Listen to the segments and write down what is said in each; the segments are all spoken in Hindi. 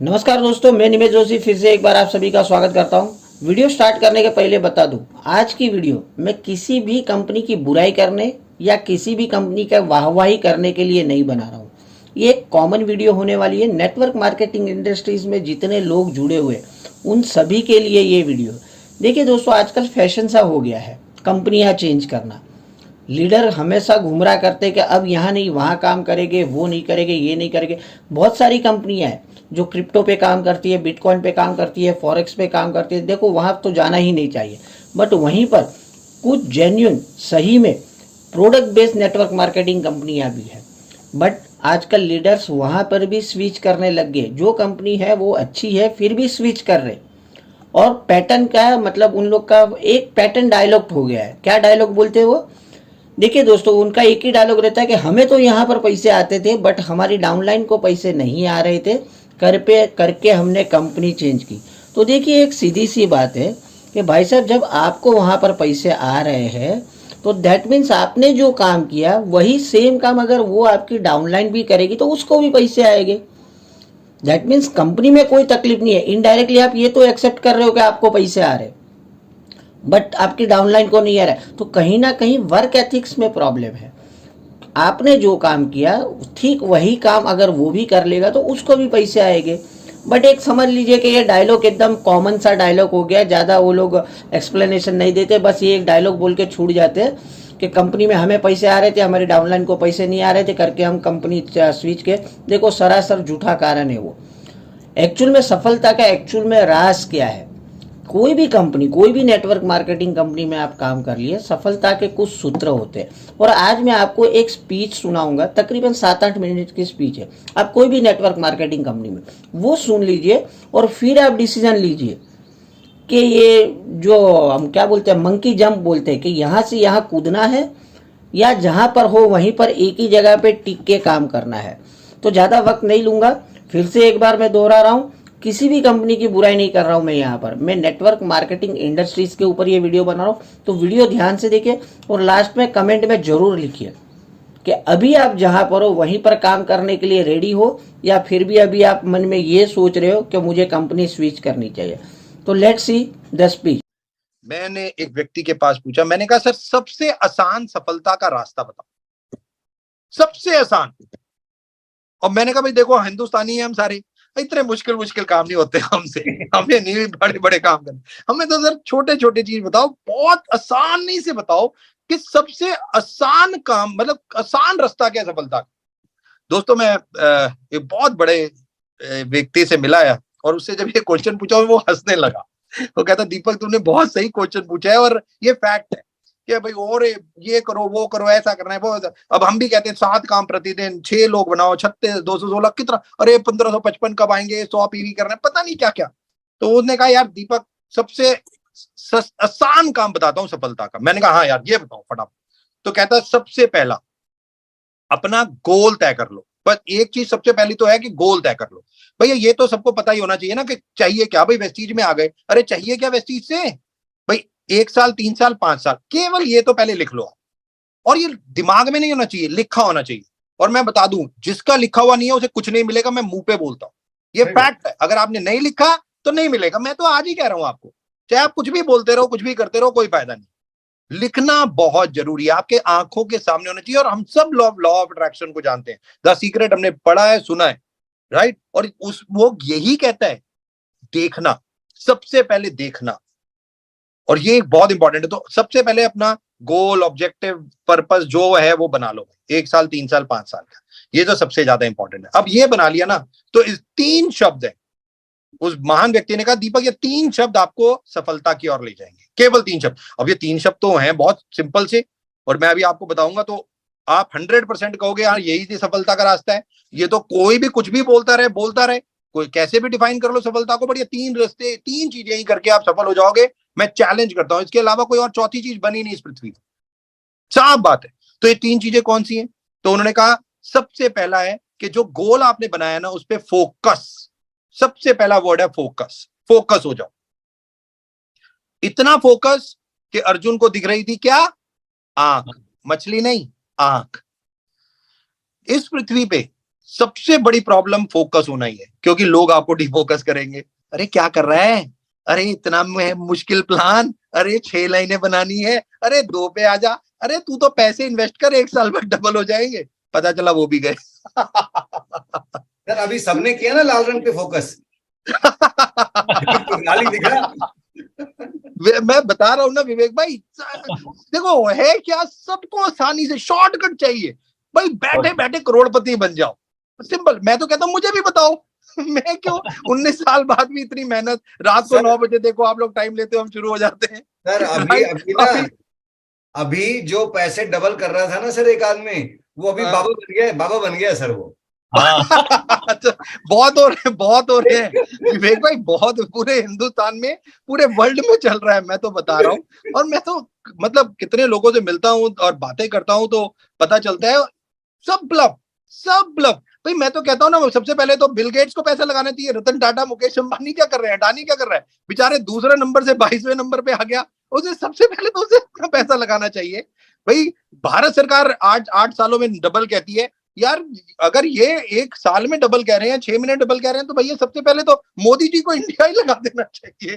नमस्कार दोस्तों, मैं निमेश जोशी फिर से एक बार आप सभी का स्वागत करता हूं। वीडियो स्टार्ट करने के पहले बता दूं, आज की वीडियो मैं किसी भी कंपनी की बुराई करने या किसी भी कंपनी का वाहवाही करने के लिए नहीं बना रहा हूं। ये एक कॉमन वीडियो होने वाली है। नेटवर्क मार्केटिंग इंडस्ट्रीज में जितने लोग जुड़े हुए उन सभी के लिए ये वीडियो। देखिए दोस्तों, आजकल फैशन सा हो गया है कंपनियां चेंज करना। लीडर हमेशा घुमरा करते कि अब यहाँ नहीं वहाँ काम करेंगे, वो नहीं करेंगे, ये नहीं करेंगे। बहुत सारी कंपनियां हैं जो क्रिप्टो पे काम करती है, बिटकॉइन पे काम करती है, फॉरेक्स पे काम करती है। देखो वहाँ तो जाना ही नहीं चाहिए, बट वहीं पर कुछ जेन्युइन सही में प्रोडक्ट बेस्ड नेटवर्क मार्केटिंग कंपनियां भी है। बट आजकल लीडर्स वहाँ पर भी स्विच करने लग गए। जो कंपनी है वो अच्छी है फिर भी स्विच कर रहे। और पैटर्न का मतलब उन लोग का एक पैटर्न डायलॉग हो गया है। क्या डायलॉग बोलते हैं वो? देखिए दोस्तों, उनका एक ही डायलॉग रहता है कि हमें तो यहाँ पर पैसे आते थे बट हमारी डाउनलाइन को पैसे नहीं आ रहे थे, करके हमने कंपनी चेंज की। तो देखिए, एक सीधी सी बात है कि भाई साहब, जब आपको वहाँ पर पैसे आ रहे हैं तो दैट मीन्स आपने जो काम किया वही सेम काम अगर वो आपकी डाउनलाइन भी करेगी तो उसको भी पैसे आएंगे। दैट मीन्स कंपनी में कोई तकलीफ नहीं है। इनडायरेक्टली आप ये तो एक्सेप्ट कर रहे हो कि आपको पैसे आ रहे हैं बट आपकी डाउनलाइन को नहीं आ रहा है, तो कहीं ना कहीं वर्क एथिक्स में प्रॉब्लम है। आपने जो काम किया ठीक वही काम अगर वो भी कर लेगा तो उसको भी पैसे आएंगे। बट एक समझ लीजिए कि ये डायलॉग एकदम कॉमन सा डायलॉग हो गया, ज़्यादा वो लोग एक्सप्लेनेशन नहीं देते, बस ये एक डायलॉग बोल के छूट जाते हैं कि कंपनी में हमें पैसे आ रहे थे, हमारी डाउनलाइन को पैसे नहीं आ रहे थे, करके हम कंपनी स्विच के। देखो, सरासर झूठा कारण है वो। एक्चुअल में सफलता का एक्चुअल में राज क्या है? कोई भी कंपनी, कोई भी नेटवर्क मार्केटिंग कंपनी में आप काम कर लिए, सफलता के कुछ सूत्र होते हैं। और आज मैं आपको एक स्पीच सुनाऊंगा, तकरीबन 7-8 मिनट की स्पीच है। आप कोई भी नेटवर्क मार्केटिंग कंपनी में वो सुन लीजिए और फिर आप डिसीजन लीजिए कि ये जो हम क्या बोलते हैं, मंकी जंप बोलते हैं, कि यहाँ से यहाँ कूदना है या जहाँ पर हो वहीं पर एक ही जगह पे टिक के काम करना है। तो ज़्यादा वक्त नहीं लूँगा। फिर से एक बार मैं दोहरा रहा हूँ, किसी भी कंपनी की बुराई नहीं कर रहा हूँ मैं यहाँ पर। मैं नेटवर्क मार्केटिंग इंडस्ट्रीज के ऊपर ये वीडियो बना रहा हूँ। तो वीडियो ध्यान से देखिए और लास्ट में कमेंट में ज़रूर लिखिए कि अभी आप जहाँ पर हो वहीं पर काम करने के लिए रेडी हो या फिर भी अभी आप मन में ये सोच रहे हो कि मुझे कंपनी स्विच करनी चाहिए। तो लेट्स सी द स्पीच। मैंने एक व्यक्ति के पास पूछा, मैंने कहा सर सबसे आसान सफलता का रास्ता बताओ, सबसे आसान। और मैंने कहा भाई देखो, हिंदुस्तानी है हम सारे, इतने मुश्किल मुश्किल काम नहीं होते हमसे, हमें नहीं बड़े बड़े काम करने, हमें तो सर छोटे छोटे चीज बताओ, बहुत आसानी से बताओ कि सबसे आसान काम, मतलब आसान रास्ता क्या है सफलता का। दोस्तों, मैं एक बहुत बड़े व्यक्ति से मिला है और उससे जब ये क्वेश्चन पूछा वो हंसने लगा। वो कहता, दीपक तुमने बहुत सही क्वेश्चन पूछा है और ये फैक्ट है कि भाई और ये करो वो करो, ऐसा करना है वो। अब हम भी कहते हैं 7 काम प्रतिदिन, 6 लोग बनाओ, 36 216 कितना, अरे 1555 कब आएंगे, 100 पीवी करना है, पता नहीं क्या क्या। तो उसने कहा यार दीपक, सबसे आसान काम बताता हूँ सफलता का। मैंने कहा हाँ यार ये बताओ फटाफट। तो कहता सबसे पहला अपना गोल तय कर लो। बस एक चीज सबसे पहली तो है कि गोल तय कर लो। भैया ये तो सबको पता ही होना चाहिए ना कि चाहिए क्या। भाई वेस्टीज में आ गए, अरे चाहिए क्या वेस्टीज से भाई, 1 साल 3 साल 5 साल, केवल ये तो पहले लिख लो। और ये दिमाग में नहीं होना चाहिए, लिखा होना चाहिए। और मैं बता दूं, जिसका लिखा हुआ नहीं है उसे कुछ नहीं मिलेगा, मैं मुंह पे बोलता हूं, ये फैक्ट है। अगर आपने नहीं लिखा तो नहीं मिलेगा, मैं तो आज ही कह रहा हूं आपको। चाहे आप कुछ भी बोलते रहो, कुछ भी करते रहो, कोई फायदा नहीं। लिखना बहुत जरूरी है, आपके आंखों के सामने होना चाहिए। और हम सब लॉ ऑफ अट्रैक्शन को जानते हैं, द सीक्रेट हमने पढ़ा है, सुना है, राइट। और उस वो यही कहता है, देखना, सबसे पहले देखना। और ये बहुत इंपॉर्टेंट है। तो सबसे पहले अपना गोल, ऑब्जेक्टिव, पर्पस जो है वो बना लो, 1 साल 3 साल 5 साल का। ये तो सबसे ज्यादा इंपॉर्टेंट है। अब ये बना लिया ना, तो इस 3 शब्द है। उस महान व्यक्ति ने कहा दीपक ये 3 शब्द आपको सफलता की ओर ले जाएंगे, केवल 3 शब्द। अब ये 3 शब्द तो हैं बहुत सिंपल से, और मैं अभी आपको बताऊंगा तो आप 100% कहोगे यार यही थी सफलता का रास्ता है। ये तो कोई भी कुछ भी बोलता रहे, कोई कैसे भी डिफाइन कर लो सफलता को, बट ये 3 रास्ते, 3 चीजें ही करके आप सफल हो जाओगे। मैं चैलेंज करता हूं, इसके अलावा कोई और चौथी चीज बनी नहीं इस पृथ्वी पर, साफ बात है। तो ये 3 चीजें कौन सी हैं? तो उन्होंने कहा सबसे पहला है कि जो गोल आपने बनाया ना उस पर फोकस। सबसे पहला वर्ड है फोकस। फोकस हो जाओ, इतना फोकस कि अर्जुन को दिख रही थी क्या? आंख, मछली नहीं, आंख। इस पृथ्वी पे सबसे बड़ी प्रॉब्लम फोकस होना ही है, क्योंकि लोग आपको डिफोकस करेंगे। अरे क्या कर रहा है, अरे इतना मुश्किल प्लान, अरे 6 लाइनें बनानी है, अरे 2 पे आ जा, अरे तू तो पैसे इन्वेस्ट कर 1 साल में डबल हो जाएंगे। पता चला वो भी गए। सर अभी सबने किया ना लाल रंग पे फोकस। गाली दिखा। मैं बता रहा हूं ना विवेक भाई, देखो है क्या, सबको आसानी से शॉर्टकट चाहिए भाई, बैठे बैठे करोड़पति बन जाओ, सिंपल। मैं तो कहता हूं मुझे भी बताओ, मैं क्यों 19 साल बाद भी इतनी मेहनत, रात को 9 बजे देखो आप लोग टाइम लेते हो, हम शुरू हो जाते हैं सर अभी जो पैसे डबल कर रहा था ना सर एक आदमी, वो अभी बाबा बन गया सर वो। अच्छा, बहुत हो रहे हैं, बहुत हो रहे हैं विवेक भाई, बहुत पूरे हिंदुस्तान में, पूरे वर्ल्ड में चल रहा है, मैं तो बता रहा हूँ। और मैं तो मतलब कितने लोगों से मिलता हूँ और बातें करता हूँ तो पता चलता है सब ब्लफ, सब ब्लफ भाई। मैं तो कहता हूँ ना, सबसे पहले तो बिल गेट्स को पैसा लगाना चाहिए। रतन टाटा, मुकेश अंबानी क्या कर रहे हैं, अडानी क्या कर रहा है, बेचारे दूसरे नंबर से 22वें नंबर पे आ गया, उसे सबसे पहले तो उसे पैसा लगाना चाहिए भाई। भारत सरकार 8 सालों में डबल कहती है यार, अगर ये 1 साल में डबल कह रहे हैं, 6 महीने डबल कह रहे हैं, तो भैया सबसे पहले तो मोदी जी को इंडिया ही लगा देना चाहिए।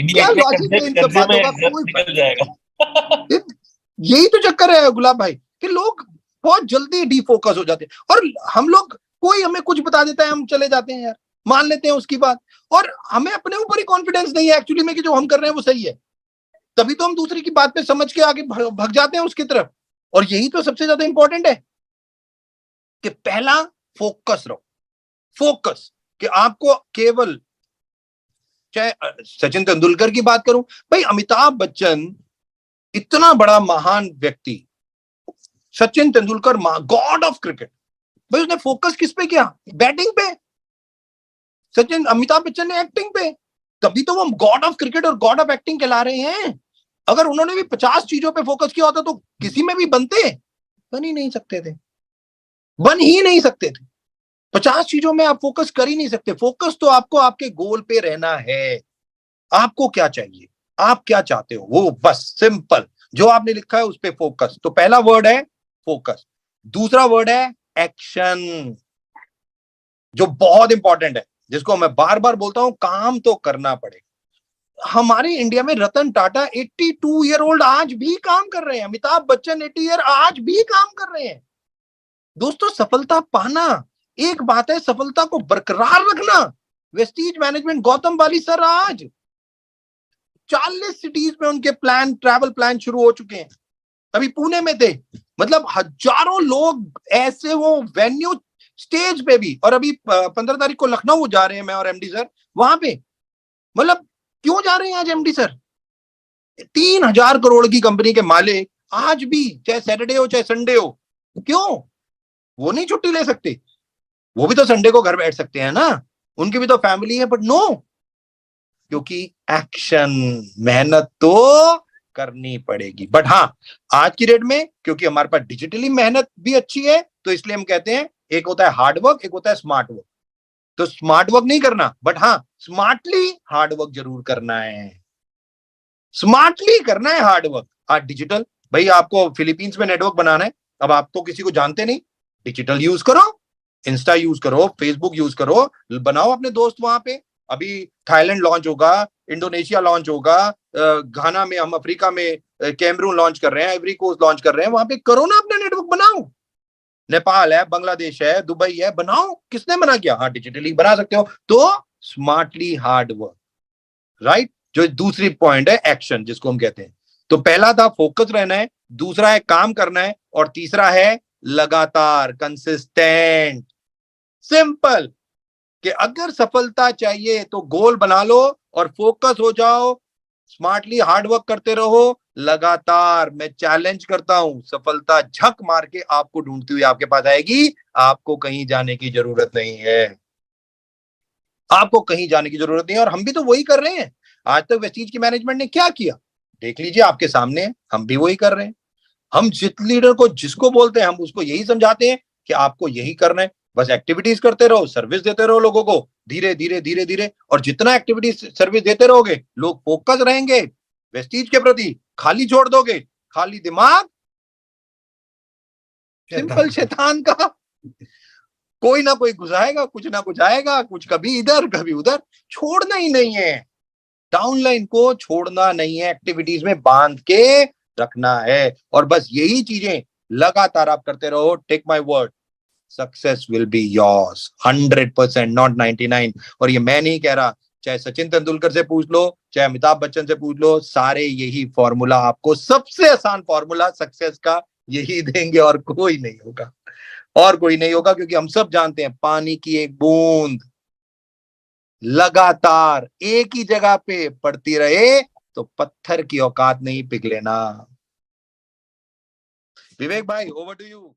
क्या लॉजिक है इन सब बातों का, कोई निकल जाएगा। यही तो चक्कर है गुलाब भाई, कि लोग बहुत जल्दी डिफोकस हो जाते हैं, और हम लोग, कोई हमें कुछ बता देता है, हम चले जाते हैं यार, मान लेते हैं उसकी बात, और हमें अपने ऊपर ही कॉन्फिडेंस नहीं है एक्चुअली में कि जो हम कर रहे हैं वो सही है। तभी तो हम दूसरे की बात पे समझ के आगे भग जाते हैं उसकी तरफ। और यही तो सबसे ज्यादा इंपॉर्टेंट है कि पहला फोकस रहो, फोकस, कि आपको केवल, चाहे सचिन तेंदुलकर की बात करूं भाई, अमिताभ बच्चन इतना बड़ा महान व्यक्ति, Sachin Tendulkar God of cricket, भाई उसने फोकस किस पे किया, बैटिंग पे। अमिताभ बच्चन ने एक्टिंग पे, तभी तो वो गॉड ऑफ क्रिकेट और गॉड ऑफ एक्टिंग कहला रहे हैं। अगर उन्होंने भी 50 चीजों पे फोकस किया होता तो किसी में भी बनते, बन ही नहीं सकते थे, बन ही नहीं सकते थे। 50 चीजों में आप फोकस कर ही नहीं सकते। फोकस तो आपको आपके गोल पे रहना है, आपको क्या चाहिए, आप क्या चाहते हो, वो बस सिंपल जो आपने लिखा है उस पे फोकस। तो पहला वर्ड है फोकस। दूसरा वर्ड है एक्शन, जो बहुत इंपॉर्टेंट है, जिसको मैं बार बार बोलता हूं, काम तो करना पड़ेगा। हमारे इंडिया में रतन टाटा 82 ईयर ओल्ड आज भी काम कर रहे हैं, अमिताभ बच्चन 80 ईयर आज भी काम कर रहे हैं। दोस्तों सफलता पाना एक बात है, सफलता को बरकरार रखना, वेस्टीज मैनेजमेंट गौतम वाली सर आज 40 सिटीज में उनके प्लान, ट्रैवल प्लान शुरू हो चुके हैं। अभी पुणे में थे, मतलब हजारों लोग ऐसे, वो वेन्यू स्टेज पे भी, और अभी 15 तारीख को लखनऊ जा रहे हैं मैं और एमडी सर वहां पे। मतलब क्यों जा रहे हैं आज एमडी सर, 3000 करोड़ की कंपनी के मालिक आज भी, चाहे सैटरडे हो चाहे संडे हो, क्यों वो नहीं छुट्टी ले सकते? वो भी तो संडे को घर बैठ सकते हैं ना, उनकी भी तो फैमिली है, बट नो, क्योंकि एक्शन, मेहनत तो करनी पड़ेगी। बट हाँ, आज की डेट में क्योंकि हमारे पास डिजिटली मेहनत भी अच्छी है, तो इसलिए हम कहते हैं एक होता है हार्ड वर्क, एक होता है स्मार्ट वर्क। तो स्मार्ट वर्क नहीं करना, बट हाँ स्मार्टली हार्ड वर्क जरूर करना है, स्मार्टली करना है हार्ड वर्क। आज डिजिटल, भाई आपको फिलीपींस में नेटवर्क बनाना है, अब आप तो किसी को जानते नहीं, डिजिटल यूज करो, इंस्टा यूज करो, फेसबुक यूज करो, बनाओ अपने दोस्त वहां पे। अभी थाईलैंड लॉन्च होगा, इंडोनेशिया लॉन्च होगा, घाना में, हम अफ्रीका में कैमरून लॉन्च कर रहे हैं, आइवरी कोस्ट लॉन्च कर रहे हैं, वहां पे करो ना अपना नेटवर्क बनाओ। नेपाल है, बांग्लादेश है, दुबई है, बनाओ, किसने मना किया? हाँ डिजिटली बना सकते हो, तो स्मार्टली हार्ड वर्क, राइट। जो दूसरी पॉइंट है एक्शन, जिसको हम कहते हैं। तो पहला था फोकस रहना है, दूसरा है काम करना है, और तीसरा है लगातार, कंसिस्टेंट। सिंपल, कि अगर सफलता चाहिए तो गोल बना लो और फोकस हो जाओ, स्मार्टली हार्ड वर्क करते रहो लगातार। मैं चैलेंज करता हूं, सफलता झक मार के आपको ढूंढती हुई आपके पास आएगी, आपको कहीं जाने की जरूरत नहीं है, आपको कहीं जाने की जरूरत नहीं है। और हम भी तो वही कर रहे हैं। आज तक वेस्टीज की मैनेजमेंट ने क्या किया, देख लीजिए, आपके सामने है, हम भी वही कर रहे हैं। हम जित लीडर को जिसको बोलते हैं, हम उसको यही समझाते हैं कि आपको यही करना है, बस एक्टिविटीज करते रहो, सर्विस देते रहो लोगों को, धीरे धीरे धीरे धीरे। और जितना एक्टिविटीज सर्विस देते रहोगे, लोग फोकस रहेंगे वेस्टीज के प्रति, खाली छोड़ दोगे, खाली दिमाग सिंपल शैतान का। कोई ना कोई घुसाएगा, कुछ ना कुछ आएगा, कुछ कभी इधर कभी उधर, छोड़ना ही नहीं है। डाउनलाइन को छोड़ना नहीं है, एक्टिविटीज में बांध के रखना है, और बस यही चीजें लगातार आप करते रहो। Take my word, success will be yours 100%, not 99। और ये मैं नहीं कह रहा, चाहे सचिन तेंदुलकर से पूछ लो, चाहे अमिताभ बच्चन से पूछ लो, सारे यही फॉर्मूला, आपको सबसे आसान फॉर्मूला सक्सेस का यही देंगे, और कोई नहीं होगा, और कोई नहीं होगा। क्योंकि हम सब जानते हैं, पानी की एक बूंद लगातार एक ही जगह पे पड़ती रहे तो पत्थर की औकात नहीं पिघलेना। विवेक भाई, ओवर टू यू।